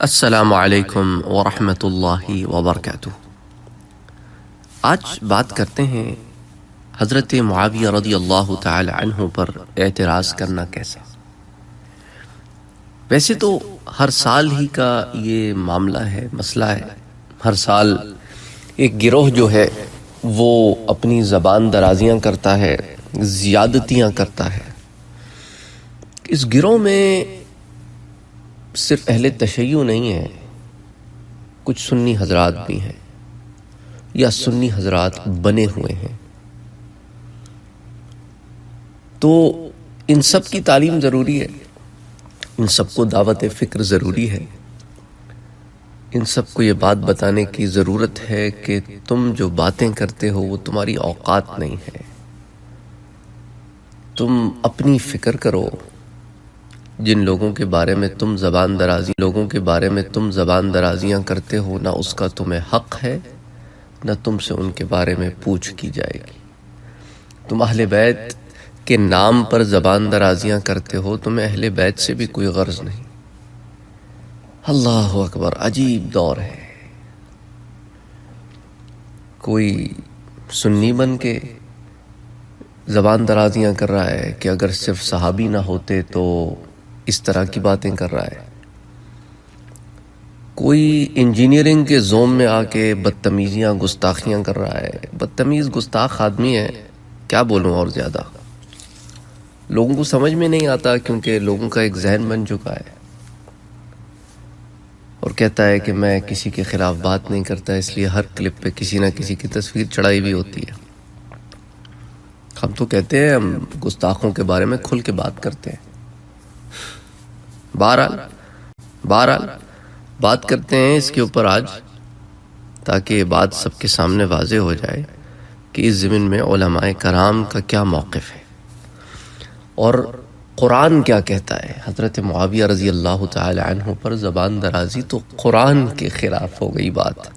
السلام علیکم ورحمۃ اللہ وبرکاتہ۔ آج بات کرتے ہیں حضرت معاویہ رضی اللہ تعالی عنہ پر اعتراض کرنا کیسا۔ ویسے تو ہر سال ہی کا یہ معاملہ ہے، مسئلہ ہے۔ ہر سال ایک گروہ جو ہے وہ اپنی زبان درازیاں کرتا ہے، زیادتیاں کرتا ہے۔ اس گروہ میں صرف اہل تشیع نہیں ہے، کچھ سنی حضرات بھی ہیں یا سنی حضرات بنے ہوئے ہیں۔ تو ان سب کی تعلیم ضروری ہے، ان سب کو دعوت فکر ضروری ہے، ان سب کو یہ بات بتانے کی ضرورت ہے کہ تم جو باتیں کرتے ہو وہ تمہاری اوقات نہیں ہے۔ تم اپنی فکر کرو، جن لوگوں کے بارے میں تم زبان درازیاں کرتے ہو، نہ اس کا تمہیں حق ہے، نہ تم سے ان کے بارے میں پوچھ کی جائے گی۔ تم اہل بیت کے نام پر زبان درازیاں کرتے ہو، تمہیں اہل بیت سے بھی کوئی غرض نہیں۔ اللہ اکبر، عجیب دور ہے۔ کوئی سنی بن کے زبان درازیاں کر رہا ہے کہ اگر صرف صحابی نہ ہوتے تو اس طرح کی باتیں کر رہا ہے۔ کوئی انجینئرنگ کے زوم میں آ کے بدتمیزیاں، گستاخیاں کر رہا ہے۔ بدتمیز گستاخ آدمی ہے، کیا بولوں اور زیادہ۔ لوگوں کو سمجھ میں نہیں آتا کیونکہ لوگوں کا ایک ذہن بن چکا ہے، اور کہتا ہے کہ میں کسی کے خلاف بات نہیں کرتا، اس لیے ہر کلپ پہ کسی نہ کسی کی تصویر چڑھائی ہوئی ہوتی ہے۔ ہم تو کہتے ہیں ہم گستاخوں کے بارے میں کھل کے بات کرتے ہیں۔ بہرحال بات کرتے ہیں اس کے اوپر آج، تاکہ یہ بات سب کے سامنے واضح ہو جائے کہ اس زمین میں علماء کرام کا کیا موقف ہے اور قرآن کیا کہتا ہے۔ حضرت معاویہ رضی اللہ تعالی عنہ پر زبان درازی تو قرآن کے خلاف ہو گئی بات۔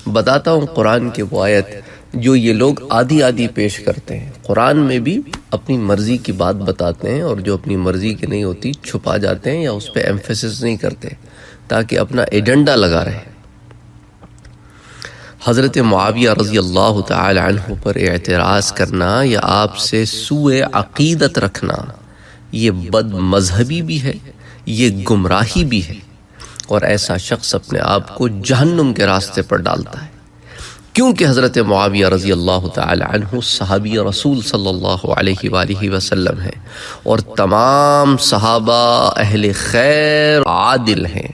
بتاتا ہوں قرآن کی وہ آیت جو یہ لوگ آدھی پیش کرتے ہیں۔ قرآن میں بھی اپنی مرضی کی بات بتاتے ہیں، اور جو اپنی مرضی کی نہیں ہوتی چھپا جاتے ہیں یا اس پہ ایمفیسس نہیں کرتے تاکہ اپنا ایجنڈا لگا رہے۔ حضرت معاویہ رضی اللہ تعالی عنہ پر اعتراض کرنا یا آپ سے سوء عقیدت رکھنا، یہ بد مذہبی بھی ہے، یہ گمراہی بھی ہے، اور ایسا شخص اپنے آپ کو جہنم کے راستے پر ڈالتا ہے۔ کیونکہ حضرت معاویہ رضی اللہ تعالی عنہ صحابی رسول صلی اللہ علیہ وآلہ وسلم ہیں، اور تمام صحابہ اہل خیر عادل ہیں۔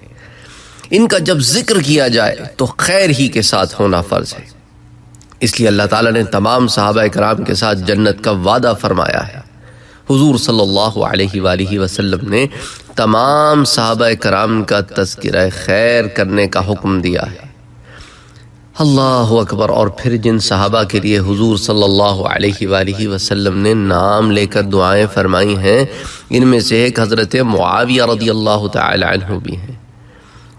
ان کا جب ذکر کیا جائے تو خیر ہی کے ساتھ ہونا فرض ہے، اس لیے اللہ تعالیٰ نے تمام صحابہ کرام کے ساتھ جنت کا وعدہ فرمایا ہے۔ حضور صلی اللہ علیہ وآلہ وسلم نے تمام صحابہ کرام کا تذکرہ خیر کرنے کا حکم دیا ہے۔ اللہ اکبر۔ اور پھر جن صحابہ کے لیے حضور صلی اللہ علیہ وآلہ وسلم نے نام لے کر دعائیں فرمائی ہیں، ان میں سے ایک حضرت معاویہ رضی اللہ تعالی عنہ بھی ہیں،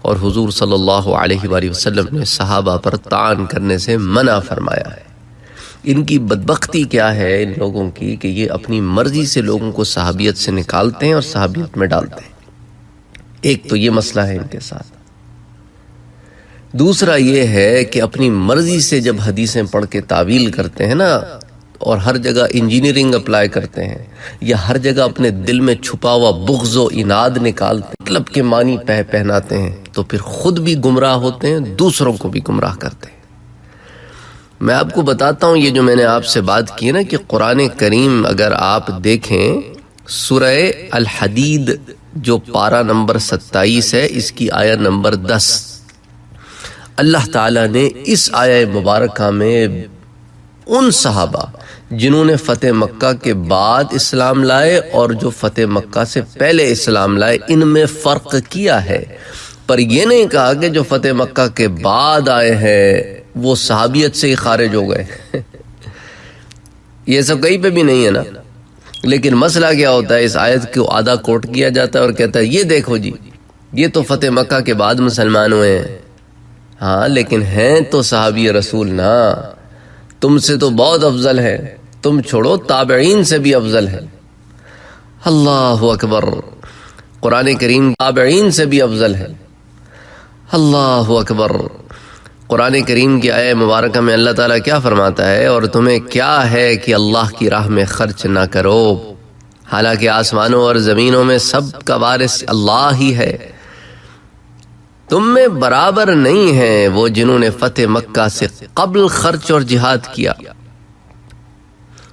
اور حضور صلی اللہ علیہ وآلہ وسلم نے صحابہ پر طعن کرنے سے منع فرمایا ہے۔ ان کی بدبختی کیا ہے ان لوگوں کی کہ یہ اپنی مرضی سے لوگوں کو صحابیت سے نکالتے ہیں اور صحابیت میں ڈالتے ہیں۔ ایک تو یہ مسئلہ ہے ان کے ساتھ۔ دوسرا یہ ہے کہ اپنی مرضی سے جب حدیثیں پڑھ کے تعویل کرتے ہیں نا، اور ہر جگہ انجینئرنگ اپلائی کرتے ہیں، یا ہر جگہ اپنے دل میں چھپا ہوا بغض و اناد نکالتے ہیں، مطلب کے معنی پہناتے ہیں، تو پھر خود بھی گمراہ ہوتے ہیں، دوسروں کو بھی گمراہ کرتے ہیں۔ میں آپ کو بتاتا ہوں، یہ جو میں نے آپ سے بات کی نا کہ قرآن کریم اگر آپ دیکھیں سورہ الحدید جو پارہ نمبر 27 ہے، اس کی آیہ نمبر 10، اللہ تعالیٰ نے اس آیہ مبارکہ میں ان صحابہ جنہوں نے فتح مکہ کے بعد اسلام لائے اور جو فتح مکہ سے پہلے اسلام لائے، ان میں فرق کیا ہے، پر یہ نہیں کہا کہ جو فتح مکہ کے بعد آئے ہیں وہ صحابیت سے ہی خارج ہو گئے۔ یہ سب کہیں پہ بھی نہیں ہے نا۔ لیکن مسئلہ کیا ہوتا ہے، اس آیت کو آدھا کوٹ کیا جاتا ہے اور کہتا ہے یہ دیکھو جی، یہ تو فتح مکہ کے بعد مسلمان ہوئے ہیں۔ ہاں لیکن ہیں تو صحابی رسول نا، تم سے تو بہت افضل ہے، تم چھوڑو تابعین سے بھی افضل ہے۔ اللہ اکبر۔ قرآن کریم تابعین سے بھی افضل ہے۔ اللہ اکبر۔ قرآن کریم کی آیہ مبارکہ میں اللہ تعالیٰ کیا فرماتا ہے؟ اور تمہیں کیا ہے کہ اللہ کی راہ میں خرچ نہ کرو، حالانکہ آسمانوں اور زمینوں میں سب کا وارث اللہ ہی ہے۔ تم میں برابر نہیں ہیں وہ جنہوں نے فتح مکہ سے قبل خرچ اور جہاد کیا،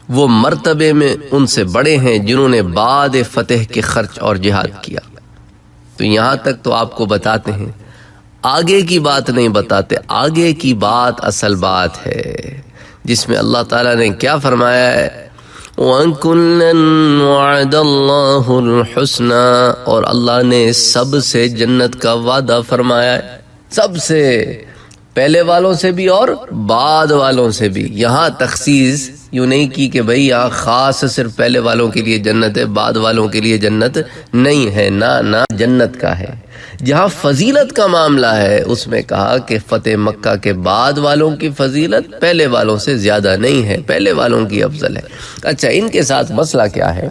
وہ مرتبے میں ان سے بڑے ہیں جنہوں نے بعد فتح کے خرچ اور جہاد کیا۔ تو یہاں تک تو آپ کو بتاتے ہیں، آگے کی بات نہیں بتاتے۔ آگے کی بات اصل بات ہے، جس میں اللہ تعالیٰ نے کیا فرمایا ہے؟ وَكُلًّا وَعَدَ اللَّهُ الْحُسْنَى، اور اللہ نے سب سے جنت کا وعدہ فرمایا ہے، سب سے، پہلے والوں سے بھی اور بعد والوں سے بھی۔ یہاں تخصیص یوں نہیں کی کہ بھئی یہاں خاص صرف پہلے والوں کے لیے جنت ہے، بعد والوں کے لیے جنت نہیں ہے، نہ جنت کا ہے۔ جہاں فضیلت کا معاملہ ہے اس میں کہا کہ فتح مکہ کے بعد والوں کی فضیلت پہلے والوں سے زیادہ نہیں ہے، پہلے والوں کی افضل ہے۔ اچھا، ان کے ساتھ مسئلہ کیا ہے؟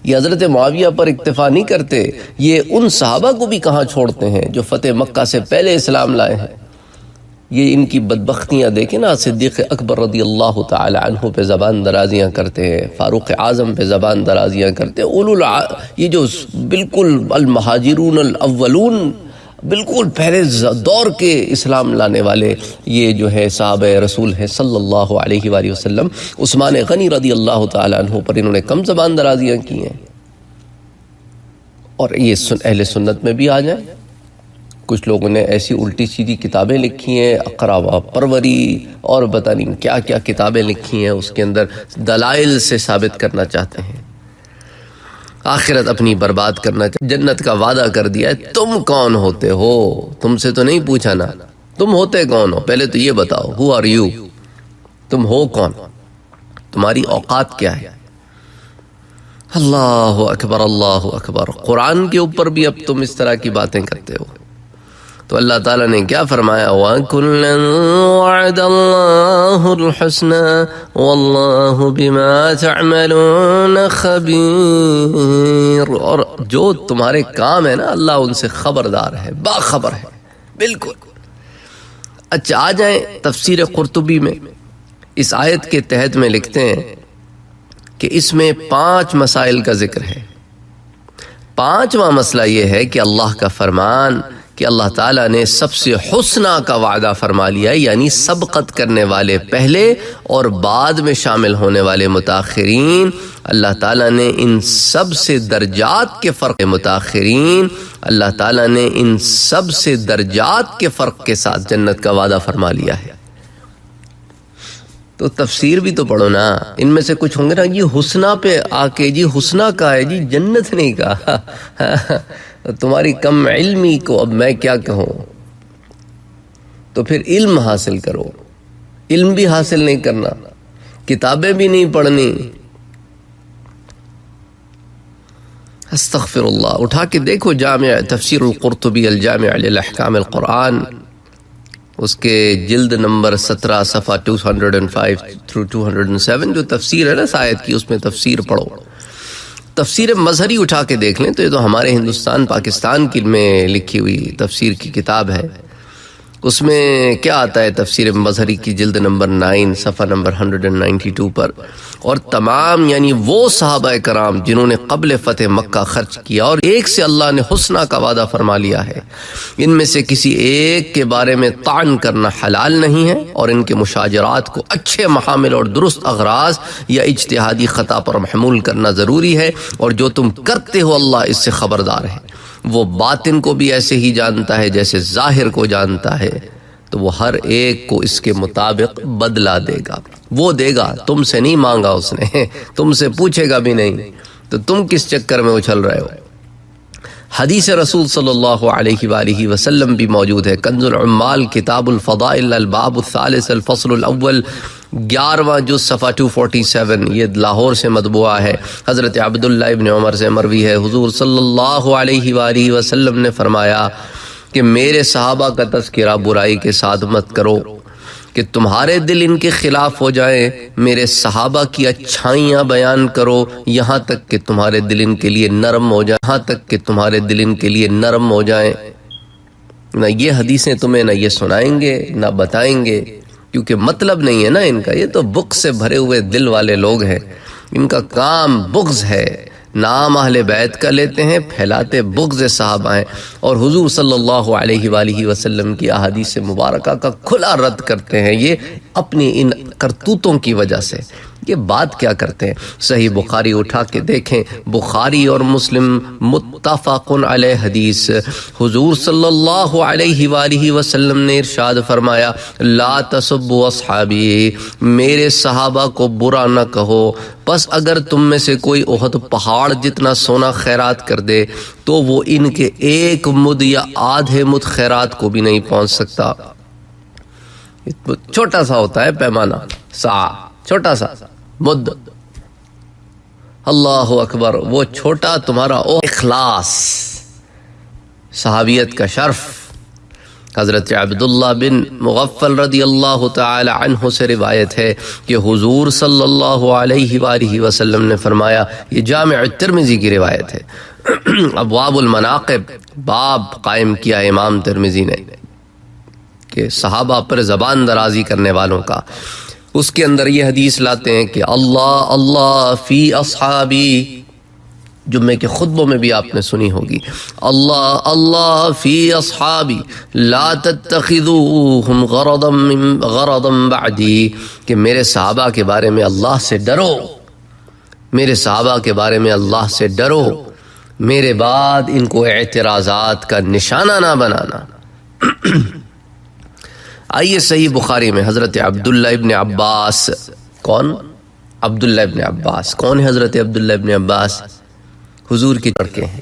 یہ حضرت معاویہ پر اکتفا نہیں کرتے، یہ ان صحابہ کو بھی کہاں چھوڑتے ہیں جو فتح مکہ سے پہلے اسلام لائے ہیں۔ یہ ان کی بدبختیاں دیکھیں نا، صدیق اکبر رضی اللہ تعالی عنہ پہ زبان درازیاں کرتے ہیں، فاروق اعظم پہ زبان درازیاں کرتے ہیں، یہ جو بالکل المہاجرون الاولون، بالکل پہلے دور کے اسلام لانے والے یہ جو ہے صحابہ رسول ہیں صلی اللہ علیہ وآلہ وسلم، عثمان غنی رضی اللہ تعالی عنہ پر انہوں نے کم زبان درازیاں کی ہیں۔ اور یہ اہل سنت میں بھی آ جائیں، کچھ لوگوں نے ایسی الٹی سیدھی کتابیں لکھی ہیں، اقرا پروری اور پتہ نہیں کیا کیا کتابیں لکھی ہیں، اس کے اندر دلائل سے ثابت کرنا چاہتے ہیں، آخرت اپنی برباد کرنا چاہتے، جنت کا وعدہ کر دیا ہے۔ تم کون ہوتے ہو؟ تم سے تو نہیں پوچھا نا، تم ہوتے کون ہو؟ پہلے تو یہ بتاؤ، ہو آر یو؟ تم ہو کون؟ تمہاری اوقات کیا ہے؟ اللہ اکبر، اللہ اکبر۔ قرآن کے اوپر بھی اب تم اس طرح کی باتیں کرتے ہو۔ تو اللہ تعالیٰ نے کیا فرمایا؟ وَكُلًّا وَعَدَ اللَّهُ الْحُسْنَى وَاللَّهُ بِمَا تَعْمَلُونَ خَبِيرٌ، اور جو تمہارے کام ہے نا اللہ ان سے خبردار ہے، باخبر ہے، بالکل۔ اچھا، آ جائیں تفسیر قرطبی میں، اس آیت کے تحت میں لکھتے ہیں کہ اس میں 5 مسائل کا ذکر ہے۔ 5واں مسئلہ یہ ہے کہ اللہ کا فرمان کہ اللہ تعالیٰ نے سب سے حسنہ کا وعدہ فرما لیا، یعنی سبقت کرنے والے پہلے اور بعد میں شامل ہونے والے متاخرین، اللہ تعالیٰ نے ان سب سے درجات کے فرق متاخرین، اللہ تعالیٰ نے ان سب سے درجات کے فرق کے ساتھ جنت کا وعدہ فرما لیا ہے۔ تو تفسیر بھی تو پڑھو نا، ان میں سے کچھ ہوں گے نا جی حسنہ پہ آ کے جی حسنہ کا ہے جی، جنت نہیں کہا۔ تمہاری کم علمی کو اب میں کیا کہوں؟ تو پھر علم حاصل کرو، علم بھی حاصل نہیں کرنا، کتابیں بھی نہیں پڑھنی۔ استغفر اللہ۔ اٹھا کے دیکھو جامع تفسیر القرطبی الجامع للاحکام القرآن، اس کے جلد نمبر 17 صفحہ 205 through 207 جو تفسیر ہے نا اس آیت کی، اس میں تفسیر پڑھو۔ تفسیر مظہری اٹھا کے دیکھ لیں تو یہ تو ہمارے ہندوستان پاکستان کی میں لکھی ہوئی تفسیر کی کتاب ہے، اس میں کیا آتا ہے؟ تفسیر مظہری کی جلد نمبر 9 صفحہ نمبر 192 پر، اور تمام یعنی وہ صحابہ کرام جنہوں نے قبل فتح مکہ خرچ کیا اور ایک سے اللہ نے حسنہ کا وعدہ فرما لیا ہے، ان میں سے کسی ایک کے بارے میں طعن کرنا حلال نہیں ہے، اور ان کے مشاجرات کو اچھے محامل اور درست اغراض یا اجتہادی خطا پر محمول کرنا ضروری ہے، اور جو تم کرتے ہو اللہ اس سے خبردار ہے، وہ باطن کو بھی ایسے ہی جانتا ہے جیسے ظاہر کو جانتا ہے، تو وہ ہر ایک کو اس کے مطابق بدلہ دے گا، وہ دے گا، تم سے نہیں مانگا اس نے، تم سے پوچھے گا بھی نہیں، تو تم کس چکر میں اچھل رہے ہو؟ حدیث رسول صلی اللہ علیہ وآلہ وسلم بھی موجود ہے، کنز العمال کتاب الفضائل الباب الثالث الفصل الاول 11واں جز صفحہ 247، یہ لاہور سے مطبوعہ ہے، حضرت عبداللہ ابن عمر سے مروی ہے، حضور صلی اللہ علیہ وآلہ وسلم نے فرمایا کہ میرے صحابہ کا تذکرہ برائی کے ساتھ مت کرو کہ تمہارے دل ان کے خلاف ہو جائیں، میرے صحابہ کی اچھائیاں بیان کرو یہاں تک کہ تمہارے دل ان کے لیے نرم ہو جائیں، یہاں تک کہ تمہارے دل ان کے لیے نرم ہو جائیں۔ نہ یہ حدیثیں تمہیں نہ یہ سنائیں گے نہ بتائیں گے، کیونکہ مطلب نہیں ہے نا ان کا، یہ تو بغض سے بھرے ہوئے دل والے لوگ ہیں، ان کا کام بغض ہے، نام اہل بیت کا لیتے ہیں، پھیلاتے بغض صحابہ ہیں، اور حضور صلی اللہ علیہ وآلہ وسلم کی احادیث مبارکہ کا کھلا رد کرتے ہیں، یہ اپنی ان کرتوتوں کی وجہ سے۔ یہ بات کیا کرتے ہیں؟ صحیح بخاری اٹھا کے دیکھیں، بخاری اور مسلم متفق علیہ حدیث، حضور صلی اللہ علیہ وآلہ وسلم نے ارشاد فرمایا، لا تسبوا اصحابی، میرے صحابہ کو برا نہ کہو، پس اگر تم میں سے کوئی احد پہاڑ جتنا سونا خیرات کر دے تو وہ ان کے ایک مد یا آدھے مد خیرات کو بھی نہیں پہنچ سکتا۔ چھوٹا سا ہوتا ہے پیمانہ، سا چھوٹا سا مد، اللہ اکبر، وہ چھوٹا تمہارا اخلاص، صحابیت کا شرف۔ حضرت عبداللہ بن مغفل رضی اللہ تعالی عنہ سے روایت ہے کہ حضور صلی اللہ علیہ وآلہ وسلم نے فرمایا، یہ جامع الترمذی کی روایت ہے، ابواب المناقب باب قائم کیا امام ترمذی نے کہ صحابہ پر زبان درازی کرنے والوں کا، اس کے اندر یہ حدیث لاتے ہیں کہ اللہ اللہ فی اصحابی، جمعے کے خطبوں میں بھی آپ نے سنی ہوگی، اللہ اللہ فی اصحابی لا تتخذوہم غرضا بعدی، کہ میرے صحابہ کے بارے میں اللہ سے ڈرو، میرے صحابہ کے بارے میں اللہ سے ڈرو، میرے بعد ان کو اعتراضات کا نشانہ نہ بنانا۔ آئیے صحیح بخاری میں حضرت عبداللہ ابن عباس، کون؟ عبداللہ ابن عباس، کون ہے حضرت عبداللہ ابن عباس؟ حضور کے لڑکے ہیں،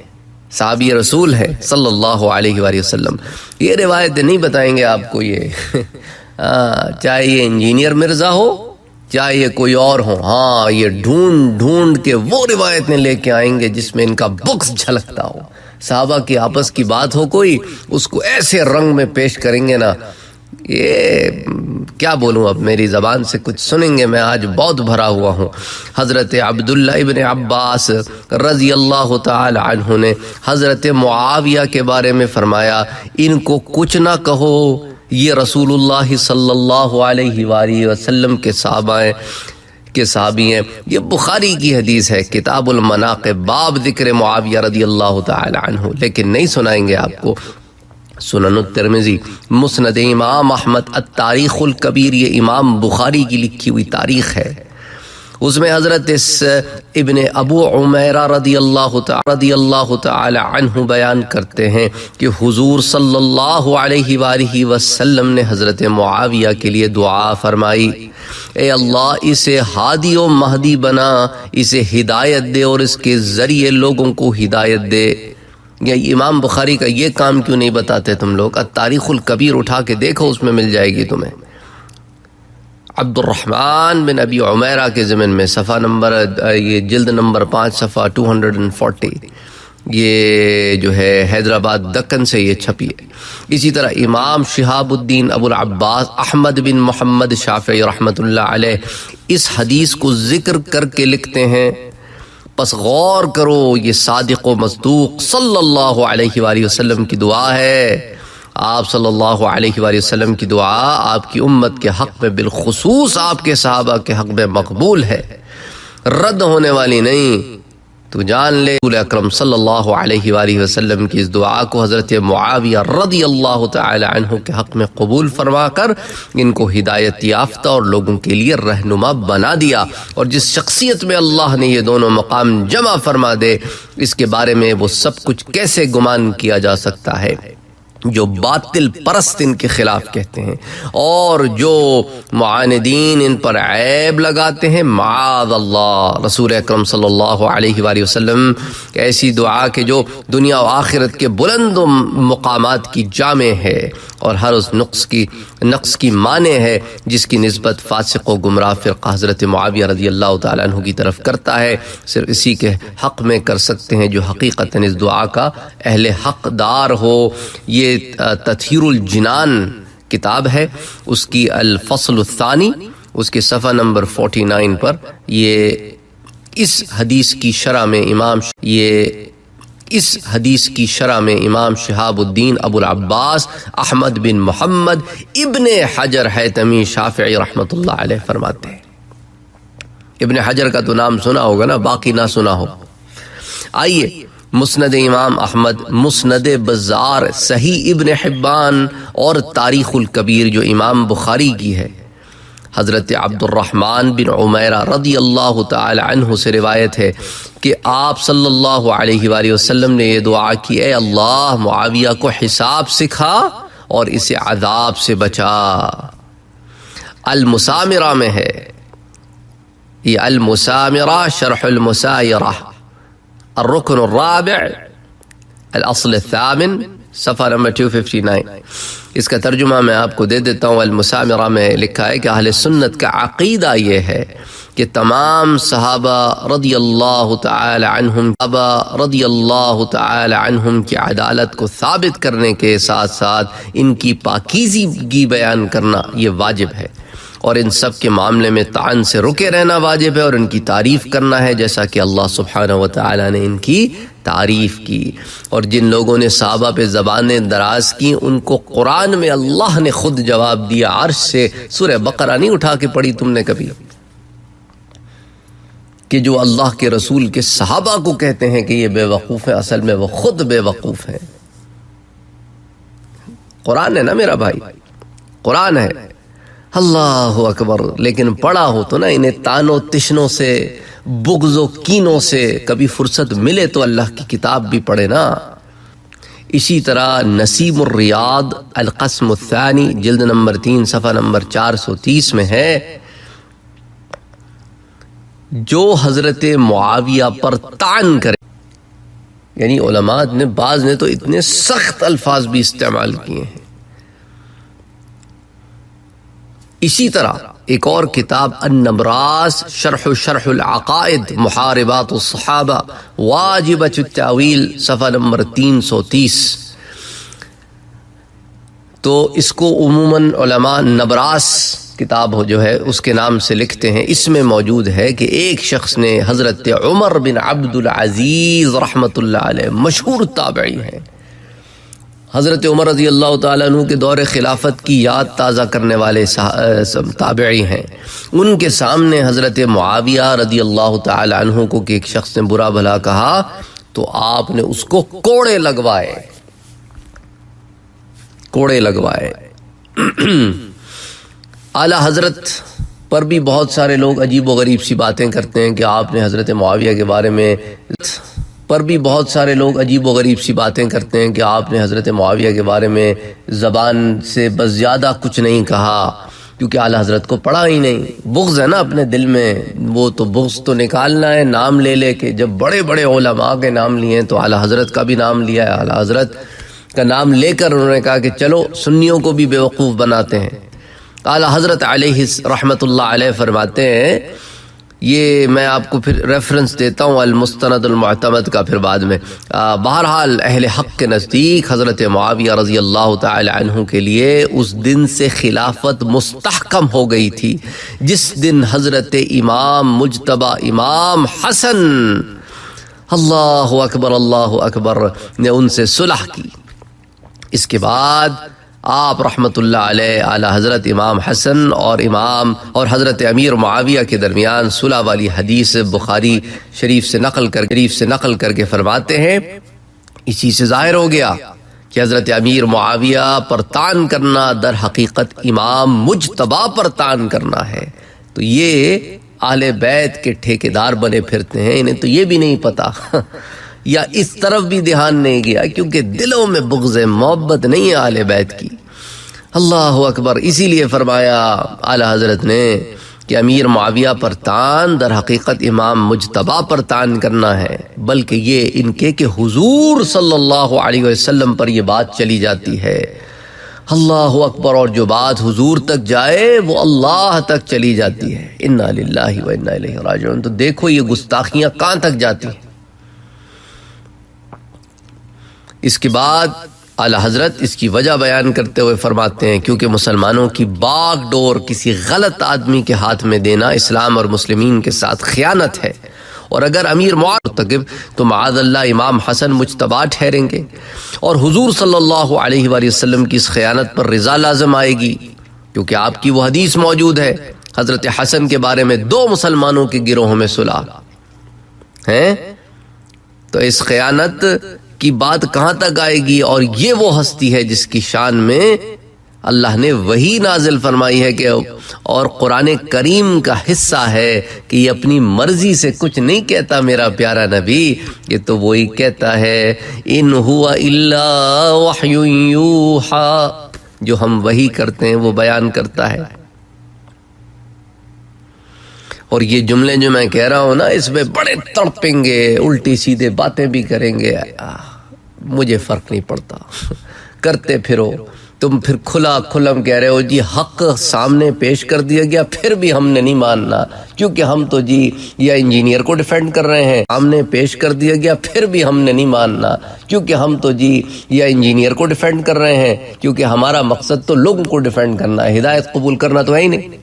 صحابی رسول ہے صلی اللہ علیہ وآلہ وسلم۔ یہ روایتیں نہیں بتائیں گے آپ کو، یہ چاہے یہ انجینئر مرزا ہو چاہے یہ کوئی اور ہو، ہاں یہ ڈھونڈ ڈھونڈ کے وہ روایتیں لے کے آئیں گے جس میں ان کا بغض جھلکتا ہو، صحابہ کی آپس کی بات ہو کوئی، اس کو ایسے رنگ میں پیش کریں گے نا، یہ کیا بولوں، اب میری زبان سے کچھ سنیں گے، میں آج بہت بھرا ہوا ہوں۔ حضرت عبداللہ ابن عباس رضی اللہ تعالی عنہ نے حضرت معاویہ کے بارے میں فرمایا، ان کو کچھ نہ کہو، یہ رسول اللہ صلی اللہ علیہ وآلہ وسلم کے صحابی ہیں۔ یہ بخاری کی حدیث ہے، کتاب المناقب باب ذکر معاویہ رضی اللہ تعالی عنہ، لیکن نہیں سنائیں گے آپ کو۔ سنن الترمذی، مسند امام احمد، التاریخ الکبیر، یہ امام بخاری کی لکھی ہوئی تاریخ ہے، اس میں حضرت ابن ابو عمیرہ رضی اللہ تعالی عنہ بیان کرتے ہیں کہ حضور صلی اللہ علیہ وآلہ وسلم نے حضرت معاویہ کے لیے دعا فرمائی، اے اللہ اسے ہادی و مہدی بنا، اسے ہدایت دے اور اس کے ذریعے لوگوں کو ہدایت دے۔ یا امام بخاری کا یہ کام کیوں نہیں بتاتے تم لوگ؟ التاریخ الکبیر اٹھا کے دیکھو، اس میں مل جائے گی تمہیں۔ عبد الرحمن بن ابی عمیرہ کے ضمن میں صفحہ نمبر، یہ جلد نمبر 5 صفحہ 240، یہ جو ہے حیدرآباد دکن سے یہ چھپی ہے۔ اسی طرح امام شہاب الدین ابو العباس احمد بن محمد شافعی رحمۃ اللہ علیہ اس حدیث کو ذکر کر کے لکھتے ہیں، پس غور کرو، یہ صادق و مصدوق صلی اللہ علیہ وآلہ وسلم کی دعا ہے۔ آپ صلی اللہ علیہ وآلہ وسلم کی دعا آپ کی امت کے حق میں، بالخصوص آپ کے صحابہ کے حق میں مقبول ہے، رد ہونے والی نہیں۔ تو جان لے رسول اکرم صلی اللہ علیہ وآلہ وسلم کی اس دعا کو حضرت معاویہ رضی اللہ تعالی عنہ کے حق میں قبول فرما کر ان کو ہدایت یافتہ اور لوگوں کے لیے رہنما بنا دیا، اور جس شخصیت میں اللہ نے یہ دونوں مقام جمع فرما دے، اس کے بارے میں وہ سب کچھ کیسے گمان کیا جا سکتا ہے جو باطل پرست ان کے خلاف کہتے ہیں، اور جو معاندین ان پر عیب لگاتے ہیں، معاذ اللہ۔ رسول اکرم صلی اللہ علیہ وآلہ وسلم ایسی دعا کہ جو دنیا و آخرت کے بلند مقامات کی جامع ہے، اور ہر اس نقص کی معنی ہے جس کی نسبت فاسق و گمراہ فرقہ حضرت معاویہ رضی اللہ تعالیٰ عنہ کی طرف کرتا ہے، صرف اسی کے حق میں کر سکتے ہیں جو حقیقتاً اس دعا کا اہل حقدار ہو۔ یہ تطہیر الجنان کتاب ہے، اس کی الفصل الثانی، اس کے صفحہ نمبر 49 پر یہ اس حدیث کی شرح میں امام یہ اس حدیث کی شرح میں امام شہاب الدین ابو العباس احمد بن محمد ابن حجر حیتمی شافعی رحمۃ اللہ علیہ فرماتے ہیں. ابن حجر کا تو نام سنا ہوگا نا، باقی نہ سنا ہو. آئیے مسند امام احمد، مسند بزار، صحیح ابن حبان اور تاریخ الکبیر جو امام بخاری کی ہے، حضرت عبد الرحمن بن عمیرہ رضی اللہ تعالی عنہ سے روایت ہے کہ آپ صلی اللہ علیہ وآلہ وسلم نے یہ دعا کی، اے اللہ معاویہ کو حساب سکھا اور اسے عذاب سے بچا. المسامرہ میں ہے، یہ المسامرہ شرح المسائرہ، الرکن الرابع الاصل الثامن صفحہ نمبر 259. اس کا ترجمہ میں آپ کو دے دیتا ہوں. المسامرہ میں لکھا ہے کہ اہل سنت کا عقیدہ یہ ہے کہ تمام صحابہ رضی اللہ تعالی عنہم کی عدالت کو ثابت کرنے کے ساتھ ساتھ ان کی پاکیزگی بیان کرنا یہ واجب ہے، اور ان سب کے معاملے میں طعن سے رکے رہنا واجب ہے، اور ان کی تعریف کرنا ہے جیسا کہ اللہ سبحانہ وتعالی نے ان کی تعریف کی. اور جن لوگوں نے صحابہ پہ زبانیں دراز کی ان کو قرآن میں اللہ نے خود جواب دیا عرش سے. سورہ بقرہ نہیں اٹھا کے پڑھی تم نے کبھی کہ جو اللہ کے رسول کے صحابہ کو کہتے ہیں کہ یہ بے وقوف ہیں، اصل میں وہ خود بے وقوف ہیں. قرآن ہے نا میرا بھائی، قرآن ہے. اللہ اکبر. لیکن پڑھا ہو تو نا انہیں تانوں تشنوں سے، بغض و کینوں سے کبھی فرصت ملے تو اللہ کی کتاب بھی پڑھے نا. اسی طرح نسیم الریاض القسم الثانی جلد نمبر 3 صفحہ نمبر 430 میں ہے، جو حضرت معاویہ پر طعن کرے، یعنی علماء نے بعض نے تو اتنے سخت الفاظ بھی استعمال کیے ہیں. اسی طرح ایک اور کتاب النبراس شرح العقائد محاربات الصحابہ واجبۃ التاویل صفحہ نمبر 330. تو اس کو عموماً علماء نبراس کتاب ہو جو ہے اس کے نام سے لکھتے ہیں. اس میں موجود ہے کہ ایک شخص نے حضرت عمر بن عبد العزیز رحمۃ اللہ علیہ، مشہور تابعی ہیں، حضرت عمر رضی اللہ تعالیٰ عنہ کے دور خلافت کی یاد تازہ کرنے والے تابعی ہیں. ان کے سامنے حضرت معاویہ رضی اللہ تعالیٰ عنہ کو کہ ایک شخص نے برا بھلا کہا تو آپ نے اس کو کوڑے لگوائے. اعلی حضرت پر بھی بہت سارے لوگ عجیب و غریب سی باتیں کرتے ہیں کہ آپ نے حضرت معاویہ کے بارے میں حضرت معاویہ کے بارے میں زبان سے بس زیادہ کچھ نہیں کہا، کیونکہ اعلی حضرت کو پڑھا ہی نہیں. بغض ہے نا اپنے دل میں، وہ تو بغض تو نکالنا ہے نام لے لے کے. جب بڑے بڑے علماء کے نام لیے ہیں تو اعلی حضرت کا بھی نام لیا ہے. اعلی حضرت کا نام لے کر انہوں نے کہا کہ چلو سنیوں کو بھی بیوقوف بناتے ہیں. اعلی حضرت علیہ رحمۃ اللہ علیہ فرماتے ہیں، یہ میں آپ کو پھر ریفرنس دیتا ہوں المستند المعتمد کا پھر بعد میں. بہرحال اہل حق کے نزدیک حضرت معاویہ رضی اللہ تعالی عنہ کے لیے اس دن سے خلافت مستحکم ہو گئی تھی جس دن حضرت امام مجتبی امام حسن اللہ اکبر نے ان سے صلح کی. اس کے بعد آپ رحمت اللہ علیہ اعلی حضرت امام حسن اور حضرت امیر معاویہ کے درمیان صلح والی حدیث بخاری شریف سے نقل کر کے فرماتے ہیں، اسی سے ظاہر ہو گیا کہ حضرت امیر معاویہ پر طعن کرنا در حقیقت امام مجتبی پر طعن کرنا ہے. تو یہ اہل بیت کے ٹھیکیدار بنے پھرتے ہیں، انہیں تو یہ بھی نہیں پتا یا اس طرف بھی دھیان نہیں گیا، کیونکہ دلوں میں بغض محبت نہیں ہے اہل بیت کی. اللہ اکبر. اسی لیے فرمایا اعلی حضرت نے کہ امیر معاویہ پر طعن در حقیقت امام مجتبی پر طعن کرنا ہے، بلکہ یہ ان کے کہ حضور صلی اللہ علیہ وسلم پر یہ بات چلی جاتی ہے. اللہ اکبر. اور جو بات حضور تک جائے وہ اللہ تک چلی جاتی ہے. انا للہ و انا الیہ راجعون. تو دیکھو یہ گستاخیاں کہاں تک جاتی ہیں. اس کے بعد اعلی حضرت اس کی وجہ بیان کرتے ہوئے فرماتے ہیں، کیونکہ مسلمانوں کی باغ ڈور کسی غلط آدمی کے ہاتھ میں دینا اسلام اور مسلمین کے ساتھ خیانت ہے، اور اگر امیر مرتکب تو معاذ اللہ امام حسن مجتبی ٹھہریں گے، اور حضور صلی اللہ علیہ وآلہ وسلم کی اس خیانت پر رضا لازم آئے گی، کیونکہ آپ کی وہ حدیث موجود ہے حضرت حسن کے بارے میں 2 مسلمانوں کے گروہوں میں صلح ہیں، تو اس خیانت کی بات کہاں تک آئے گی؟ اور یہ وہ ہستی ہے جس کی شان میں اللہ نے وحی نازل فرمائی ہے کہ اور قرآن کریم کا حصہ ہے کہ یہ اپنی مرضی سے کچھ نہیں کہتا میرا پیارا نبی، یہ تو وہی کہتا ہے ان ہوا الا وحی یوحا، جو ہم وحی کرتے ہیں وہ بیان کرتا ہے۔ اور یہ جملے جو میں کہہ رہا ہوں نا، اس میں بڑے تڑپیں گے، الٹی سیدھے باتیں بھی کریں گے، مجھے فرق نہیں پڑتا، کرتے پھرو، تم پھر کھلا کھلم کہہ رہے ہو جی حق سامنے پیش کر دیا گیا پھر بھی ہم نے نہیں ماننا، کیونکہ ہم تو جی یا انجینئر کو ڈیفینڈ کر رہے ہیں، سامنے پیش کر دیا گیا پھر بھی ہم نے نہیں ماننا، کیونکہ ہم تو جی یا انجینئر کو ڈیفینڈ کر رہے ہیں، کیونکہ ہمارا مقصد تو لوگوں کو ڈیفینڈ کرنا ہے، ہدایت قبول کرنا تو ہے ہی نہیں۔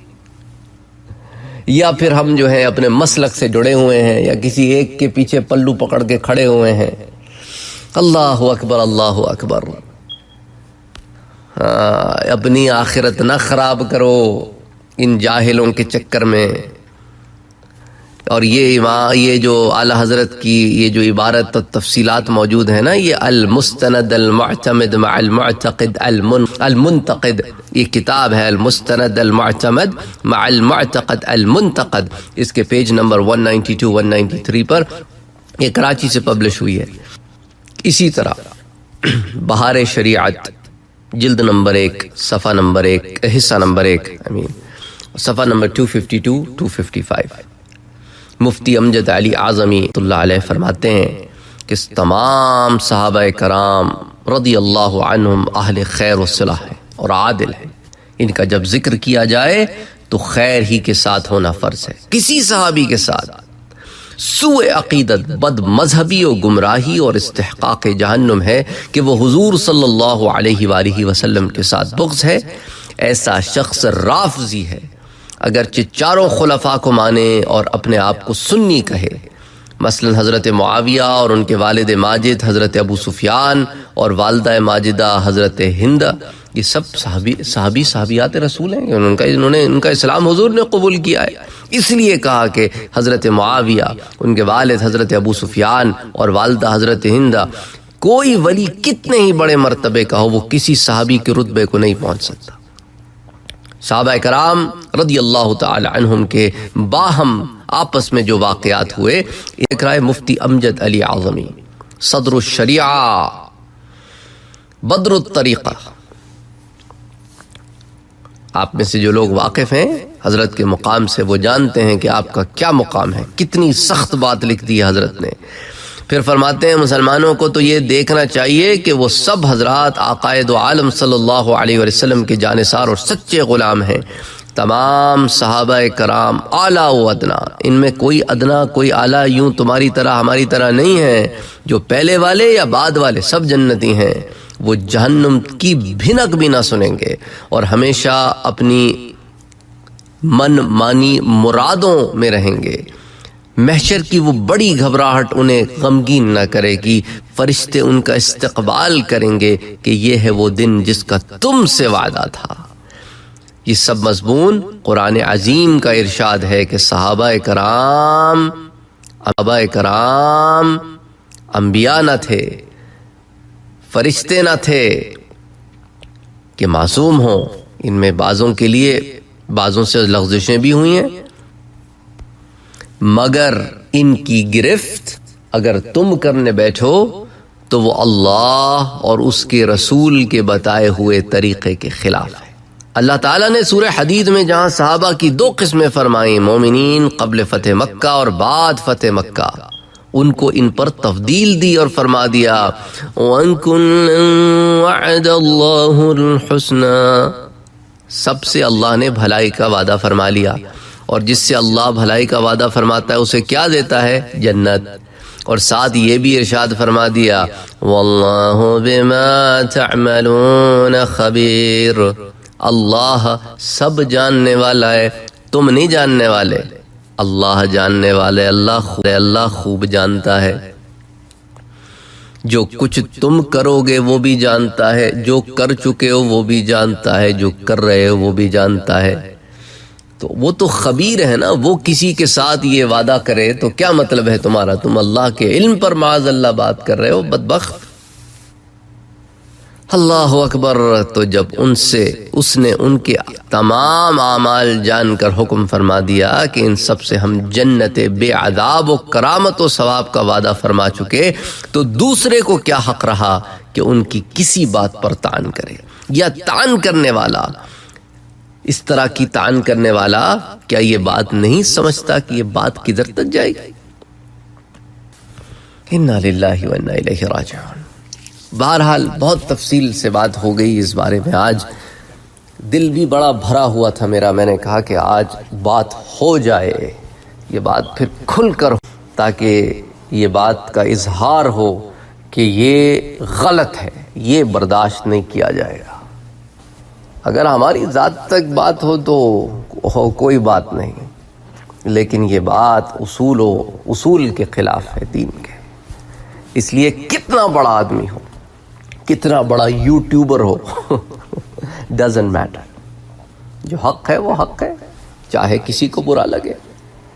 یا پھر ہم جو ہیں اپنے مسلک سے جڑے ہوئے ہیں، یا کسی ایک کے پیچھے پلو پکڑ کے کھڑے ہوئے ہیں۔ اللہ اکبر، اللہ اکبر۔ اپنی آخرت نہ خراب کرو ان جاہلوں کے چکر میں۔ اور یہ جو اعلی حضرت کی یہ جو عبارت اور تفصیلات موجود ہیں نا، یہ المستند المعتمد مع المعتقد المنتقد، یہ کتاب ہے المستند المعتمد مع المعتقد المنتقد، اس کے پیج نمبر 192 193 پر، یہ کراچی سے پبلش ہوئی ہے۔ اسی طرح بہار شریعت جلد نمبر 1 صفحہ نمبر 1 حصہ نمبر 1 صفحہ نمبر 252 255، مفتی امجد علی اعظمی اللہ علیہ فرماتے ہیں کہ تمام صحابہ کرام رضی اللہ عنہم اہل خیر و صلاح ہیں اور عادل ہیں، ان کا جب ذکر کیا جائے تو خیر ہی کے ساتھ ہونا فرض ہے۔ کسی صحابی کے ساتھ سوء عقیدت، بد مذہبی و گمراہی اور استحقاق جہنم ہے کہ وہ حضور صلی اللہ علیہ وآلہ وسلم کے ساتھ بغض ہے، ایسا شخص رافضی ہے، اگرچہ چاروں خلفاء کو مانے اور اپنے آپ کو سنی کہے، مثلا حضرت معاویہ اور ان کے والد ماجد حضرت ابو سفیان اور والدہ ماجدہ حضرت ہند، یہ سب صحابیات رسول ہیں، ان کا اسلام حضور نے قبول کیا ہے۔ اس لیے کہا کہ حضرت معاویہ، ان کے والد حضرت ابو سفیان اور والدہ حضرت ہند، کوئی ولی کتنے ہی بڑے مرتبے کا ہو وہ کسی صحابی کے رتبے کو نہیں پہنچ سکتا۔ صحابہ کرام رضی اللہ تعالی عنہم کے باہم آپس میں جو واقعات ہوئے، اقرائے مفتی امجد علی اعظمی، صدر الشریعہ، بدر الطریقہ۔ آپ میں سے جو لوگ واقف ہیں حضرت کے مقام سے وہ جانتے ہیں کہ آپ کا کیا مقام ہے، کتنی سخت بات لکھ دی ہے حضرت نے۔ پھر فرماتے ہیں مسلمانوں کو تو یہ دیکھنا چاہیے کہ وہ سب حضرات آقائد عالم صلی اللہ علیہ وسلم کے جانثار اور سچے غلام ہیں۔ تمام صحابہ کرام اعلیٰ و ادنا، ان میں کوئی ادنا کوئی اعلیٰ یوں تمہاری طرح ہماری طرح نہیں ہے، جو پہلے والے یا بعد والے سب جنتی ہیں، وہ جہنم کی بھنک بھی نہ سنیں گے اور ہمیشہ اپنی من مانی مرادوں میں رہیں گے۔ محشر کی وہ بڑی گھبراہٹ انہیں غمگین نہ کرے گی، فرشتے ان کا استقبال کریں گے کہ یہ ہے وہ دن جس کا تم سے وعدہ تھا۔ یہ سب مضمون قرآن عظیم کا ارشاد ہے کہ صحابہ کرام انبیاء نہ تھے، فرشتے نہ تھے کہ معصوم ہوں، ان میں بعضوں کے لیے بعضوں سے لغزشیں بھی ہوئی ہیں، مگر ان کی گرفت اگر تم کرنے بیٹھو تو وہ اللہ اور اس کے رسول کے بتائے ہوئے طریقے کے خلاف ہے۔ اللہ تعالیٰ نے سورہ حدید میں جہاں صحابہ کی 2 قسمیں فرمائیں، مومنین قبل فتح مکہ اور بعد فتح مکہ، ان کو ان پر تفضیل دی اور فرما دیا وَإِن كُلًّا وَعَدَ اللَّهُ الْحُسْنَى، سب سے اللہ نے بھلائی کا وعدہ فرما لیا، اور جس سے اللہ بھلائی کا وعدہ فرماتا ہے اسے کیا دیتا ہے؟ جنت۔ اور ساتھ یہ بھی ارشاد فرما دیا وَاللَّهُ بِمَا تَعْمَلُونَ خَبِيرٌ، اللہ سب جاننے والا ہے، تم نہیں جاننے والے، اللہ جاننے والے، اللہ خوب جانتا ہے، جو کچھ تم کرو گے وہ بھی جانتا ہے، جو کر چکے ہو وہ بھی جانتا ہے، جو کر رہے ہو وہ بھی جانتا ہے۔ تو وہ تو خبیر ہے نا، وہ کسی کے ساتھ یہ وعدہ کرے تو کیا مطلب ہے تمہارا؟ تم اللہ کے علم پر معاذ اللہ بات کر رہے ہو، بدبخت۔ اللہ اکبر۔ تو جب اس نے ان کے تمام اعمال جان کر حکم فرما دیا کہ ان سب سے ہم جنت بے عذاب و کرامت و ثواب کا وعدہ فرما چکے، تو دوسرے کو کیا حق رہا کہ ان کی کسی بات پر طعن کرے؟ یا طعن کرنے والا، اس طرح کی طعن کرنے والا کیا یہ بات نہیں سمجھتا کہ یہ بات کدھر تک جائے گی؟ انا للہ و انا الیہ راجعون۔ بہرحال بہت تفصیل سے بات ہو گئی اس بارے میں، آج دل بھی بڑا بھرا ہوا تھا میرا، میں نے کہا کہ آج بات ہو جائے، یہ بات پھر کھل کر ہو، تاکہ یہ بات کا اظہار ہو کہ یہ غلط ہے، یہ برداشت نہیں کیا جائے گا۔ اگر ہماری ذات تک بات ہو تو کوئی بات نہیں، لیکن یہ بات اصول کے خلاف ہے، دین کے۔ اس لیے کتنا بڑا آدمی ہو، کتنا بڑا یوٹیوبر ہو، ڈزنٹ میٹر، جو حق ہے وہ حق ہے، چاہے کسی کو برا لگے۔